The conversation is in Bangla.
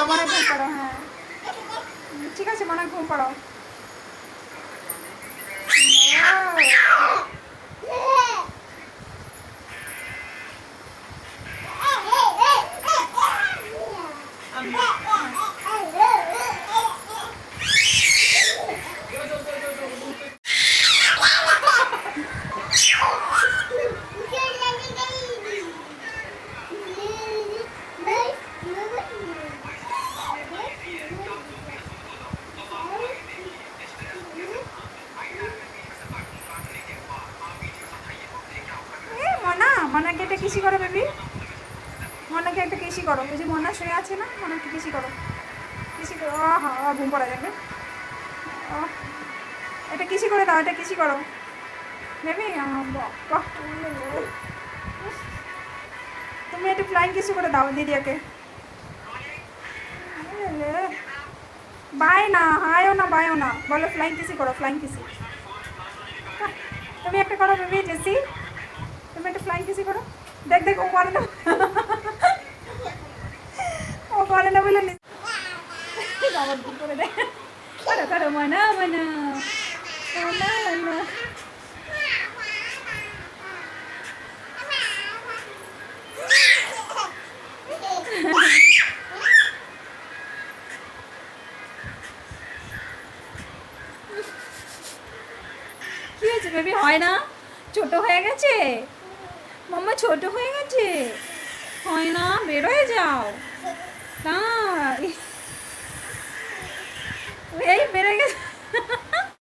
মনে ঘুম পাড়ো। হ্যাঁ ঠিক আছে, মনে ঘুম পাড়াও। মনাকে একটা কিসি করো বেবি, মনাকে একটা কিসি করো। ওই যে মনা শুয়ে আছে না, মনাকে কিসি করো, কিসি করো। হা ঘুম পড়া যাবে। এটা কিসি করে দাও, এটা কিসি করো বেবি। তুমি একটু ফ্লাইং কিসি করে দাও দিদিয়াকে। বাই না, হাইও না, বাইও না, বলো ফ্লাইং কিসি করো, ফ্লাইং কিসি। তুমি একটা করো বেবি জেসি, তুমি একটা ফ্লাইং কিসি করো। দেখ দেখ ও করে না, ও করে না বলে আবার ঘুম করে দেয়। করো করো মনা মনা মনা মনা। কি হয়েছে বেবি, হয় না? ছোট হয়ে গেছে মাম্মা, ছোট হয়ে গেছে, হয় না? বের হয়ে যাও। তাই এই বের হয়ে গেছে।